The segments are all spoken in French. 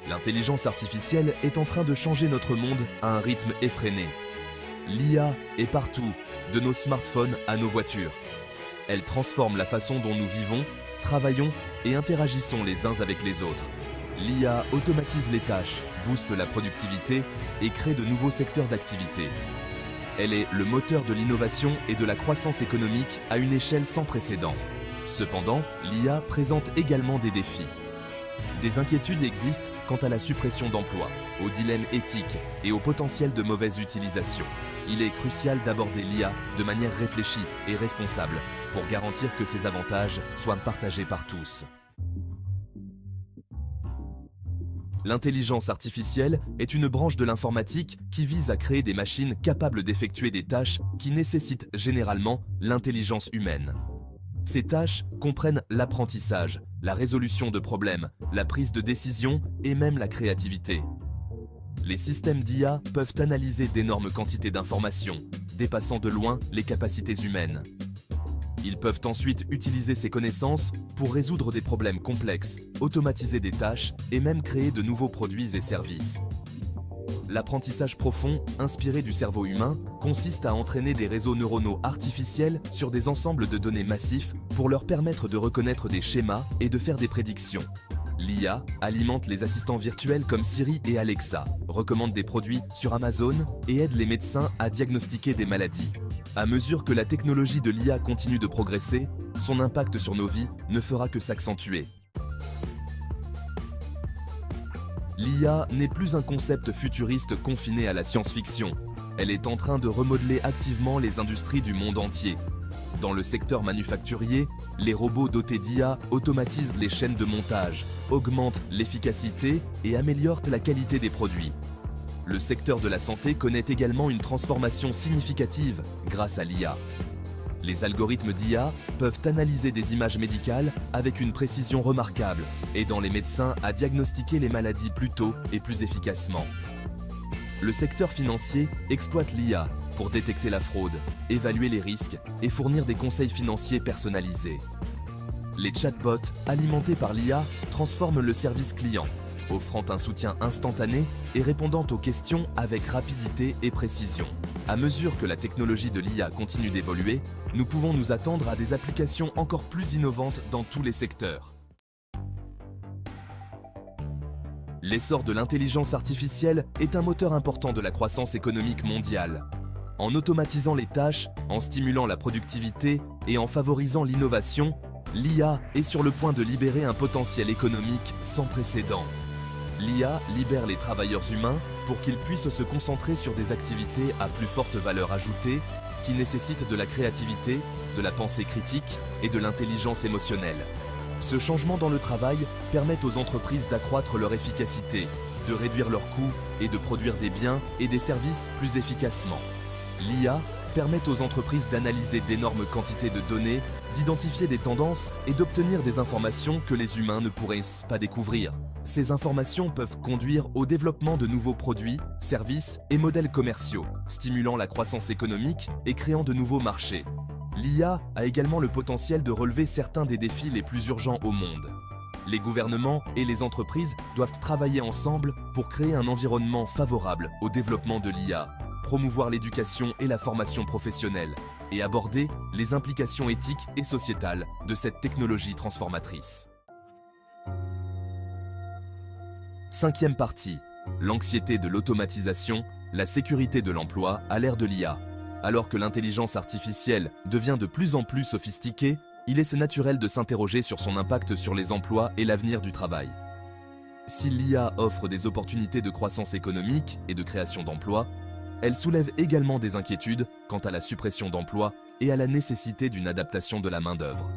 L'intelligence artificielle est en train de changer notre monde à un rythme effréné. L'IA est partout, de nos smartphones à nos voitures. Elle transforme la façon dont nous vivons, travaillons et interagissons les uns avec les autres. L'IA automatise les tâches, booste la productivité et crée de nouveaux secteurs d'activité. Elle est le moteur de l'innovation et de la croissance économique à une échelle sans précédent. Cependant, l'IA présente également des défis. Des inquiétudes existent quant à la suppression d'emplois, aux dilemmes éthiques et au potentiel de mauvaise utilisation. Il est crucial d'aborder l'IA de manière réfléchie et responsable pour garantir que ses avantages soient partagés par tous. L'intelligence artificielle est une branche de l'informatique qui vise à créer des machines capables d'effectuer des tâches qui nécessitent généralement l'intelligence humaine. Ces tâches comprennent l'apprentissage, la résolution de problèmes, la prise de décision et même la créativité. Les systèmes d'IA peuvent analyser d'énormes quantités d'informations, dépassant de loin les capacités humaines. Ils peuvent ensuite utiliser ces connaissances pour résoudre des problèmes complexes, automatiser des tâches et même créer de nouveaux produits et services. L'apprentissage profond, inspiré du cerveau humain, consiste à entraîner des réseaux neuronaux artificiels sur des ensembles de données massifs pour leur permettre de reconnaître des schémas et de faire des prédictions. L'IA alimente les assistants virtuels comme Siri et Alexa, recommande des produits sur Amazon et aide les médecins à diagnostiquer des maladies. À mesure que la technologie de l'IA continue de progresser, son impact sur nos vies ne fera que s'accentuer. L'IA n'est plus un concept futuriste confiné à la science-fiction. Elle est en train de remodeler activement les industries du monde entier. Dans le secteur manufacturier, les robots dotés d'IA automatisent les chaînes de montage, augmentent l'efficacité et améliorent la qualité des produits. Le secteur de la santé connaît également une transformation significative grâce à l'IA. Les algorithmes d'IA peuvent analyser des images médicales avec une précision remarquable, aidant les médecins à diagnostiquer les maladies plus tôt et plus efficacement. Le secteur financier exploite l'IA pour détecter la fraude, évaluer les risques et fournir des conseils financiers personnalisés. Les chatbots alimentés par l'IA transforment le service client, offrant un soutien instantané et répondant aux questions avec rapidité et précision. À mesure que la technologie de l'IA continue d'évoluer, nous pouvons nous attendre à des applications encore plus innovantes dans tous les secteurs. L'essor de l'intelligence artificielle est un moteur important de la croissance économique mondiale. En automatisant les tâches, en stimulant la productivité et en favorisant l'innovation, l'IA est sur le point de libérer un potentiel économique sans précédent. L'IA libère les travailleurs humains pour qu'ils puissent se concentrer sur des activités à plus forte valeur ajoutée qui nécessitent de la créativité, de la pensée critique et de l'intelligence émotionnelle. Ce changement dans le travail permet aux entreprises d'accroître leur efficacité, de réduire leurs coûts et de produire des biens et des services plus efficacement. L'IA permet aux entreprises d'analyser d'énormes quantités de données, d'identifier des tendances et d'obtenir des informations que les humains ne pourraient pas découvrir. Ces informations peuvent conduire au développement de nouveaux produits, services et modèles commerciaux, stimulant la croissance économique et créant de nouveaux marchés. L'IA a également le potentiel de relever certains des défis les plus urgents au monde. Les gouvernements et les entreprises doivent travailler ensemble pour créer un environnement favorable au développement de l'IA, promouvoir l'éducation et la formation professionnelle et aborder les implications éthiques et sociétales de cette technologie transformatrice. Cinquième partie, l'anxiété de l'automatisation, la sécurité de l'emploi à l'ère de l'IA. Alors que l'intelligence artificielle devient de plus en plus sophistiquée, il est naturel de s'interroger sur son impact sur les emplois et l'avenir du travail. Si l'IA offre des opportunités de croissance économique et de création d'emplois, elle soulève également des inquiétudes quant à la suppression d'emplois et à la nécessité d'une adaptation de la main-d'œuvre.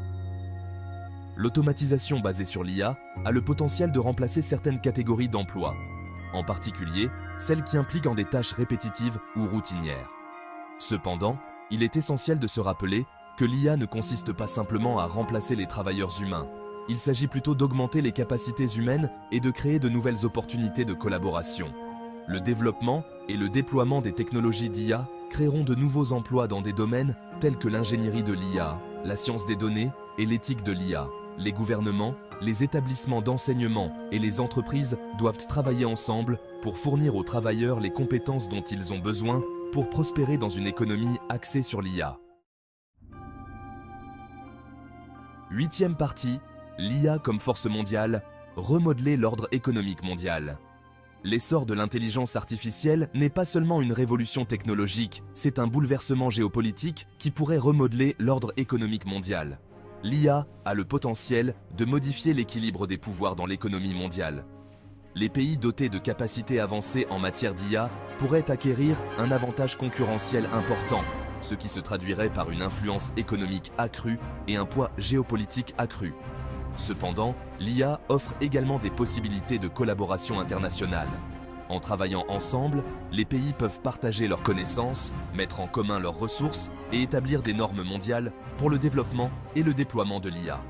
L'automatisation basée sur l'IA a le potentiel de remplacer certaines catégories d'emplois, en particulier celles qui impliquent des tâches répétitives ou routinières. Cependant, il est essentiel de se rappeler que l'IA ne consiste pas simplement à remplacer les travailleurs humains. Il s'agit plutôt d'augmenter les capacités humaines et de créer de nouvelles opportunités de collaboration. Le développement et le déploiement des technologies d'IA créeront de nouveaux emplois dans des domaines tels que l'ingénierie de l'IA, la science des données et l'éthique de l'IA. les gouvernements, les établissements d'enseignement et les entreprises doivent travailler ensemble pour fournir aux travailleurs les compétences dont ils ont besoin pour prospérer dans une économie axée sur l'IA. 8e partie, l'IA comme force mondiale, remodeler l'ordre économique mondial. L'essor de l'intelligence artificielle n'est pas seulement une révolution technologique, c'est un bouleversement géopolitique qui pourrait remodeler l'ordre économique mondial. L'IA a le potentiel de modifier l'équilibre des pouvoirs dans l'économie mondiale. Les pays dotés de capacités avancées en matière d'IA pourraient acquérir un avantage concurrentiel important, ce qui se traduirait par une influence économique accrue et un poids géopolitique accru. Cependant, l'IA offre également des possibilités de collaboration internationale. En travaillant ensemble, les pays peuvent partager leurs connaissances, mettre en commun leurs ressources et établir des normes mondiales pour le développement et le déploiement de l'IA.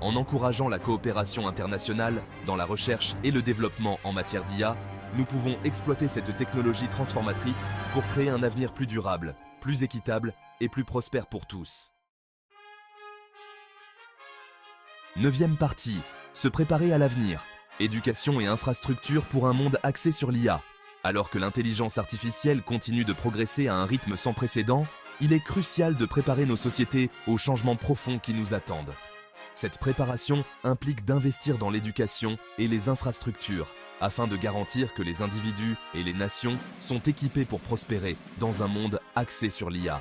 En encourageant la coopération internationale dans la recherche et le développement en matière d'IA, nous pouvons exploiter cette technologie transformatrice pour créer un avenir plus durable, plus équitable et plus prospère pour tous. 9e partie, se préparer à l'avenir. Éducation et infrastructure pour un monde axé sur l'IA. Alors que l'intelligence artificielle continue de progresser à un rythme sans précédent, il est crucial de préparer nos sociétés aux changements profonds qui nous attendent. Cette préparation implique d'investir dans l'éducation et les infrastructures afin de garantir que les individus et les nations sont équipés pour prospérer dans un monde axé sur l'IA.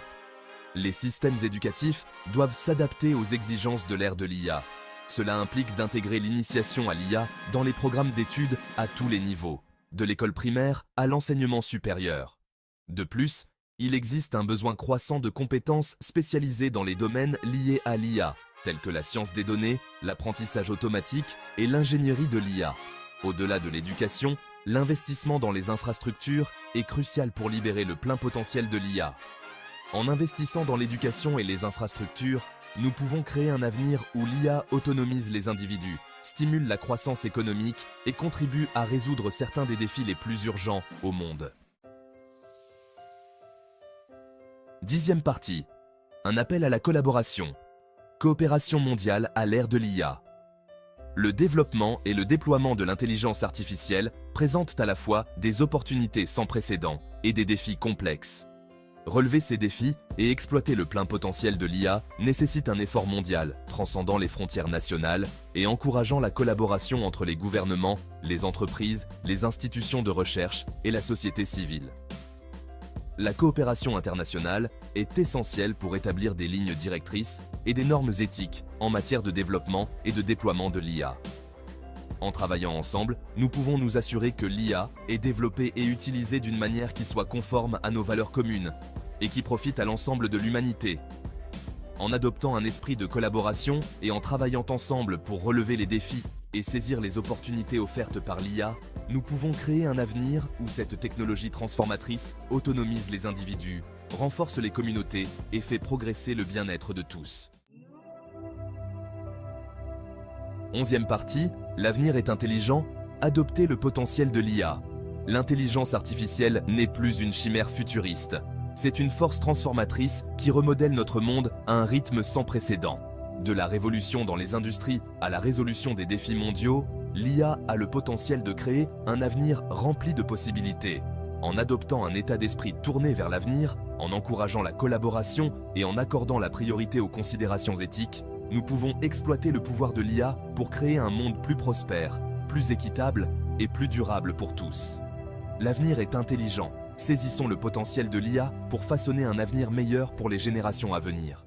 Les systèmes éducatifs doivent s'adapter aux exigences de l'ère de l'IA. Cela implique d'intégrer l'initiation à l'IA dans les programmes d'études à tous les niveaux, de l'école primaire à l'enseignement supérieur. De plus, il existe un besoin croissant de compétences spécialisées dans les domaines liés à l'IA, tels que la science des données, l'apprentissage automatique et l'ingénierie de l'IA. Au-delà de l'éducation, l'investissement dans les infrastructures est crucial pour libérer le plein potentiel de l'IA. En investissant dans l'éducation et les infrastructures, nous pouvons créer un avenir où l'IA autonomise les individus, stimule la croissance économique et contribue à résoudre certains des défis les plus urgents au monde. 10e partie. Un appel à la collaboration. Coopération mondiale à l'ère de l'IA. Le développement et le déploiement de l'intelligence artificielle présentent à la fois des opportunités sans précédent et des défis complexes. Relever ces défis et exploiter le plein potentiel de l'IA nécessite un effort mondial, transcendant les frontières nationales et encourageant la collaboration entre les gouvernements, les entreprises, les institutions de recherche et la société civile. La coopération internationale est essentielle pour établir des lignes directrices et des normes éthiques en matière de développement et de déploiement de l'IA. En travaillant ensemble, nous pouvons nous assurer que l'IA est développée et utilisée d'une manière qui soit conforme à nos valeurs communes et qui profite à l'ensemble de l'humanité. En adoptant un esprit de collaboration et en travaillant ensemble pour relever les défis et saisir les opportunités offertes par l'IA, nous pouvons créer un avenir où cette technologie transformatrice autonomise les individus, renforce les communautés et fait progresser le bien-être de tous. 11e partie, l'avenir est intelligent, adopter le potentiel de l'IA. L'intelligence artificielle n'est plus une chimère futuriste. C'est une force transformatrice qui remodèle notre monde à un rythme sans précédent. De la révolution dans les industries à la résolution des défis mondiaux, l'IA a le potentiel de créer un avenir rempli de possibilités. En adoptant un état d'esprit tourné vers l'avenir, en encourageant la collaboration et en accordant la priorité aux considérations éthiques, nous pouvons exploiter le pouvoir de l'IA pour créer un monde plus prospère, plus équitable et plus durable pour tous. L'avenir est intelligent. Saisissons le potentiel de l'IA pour façonner un avenir meilleur pour les générations à venir.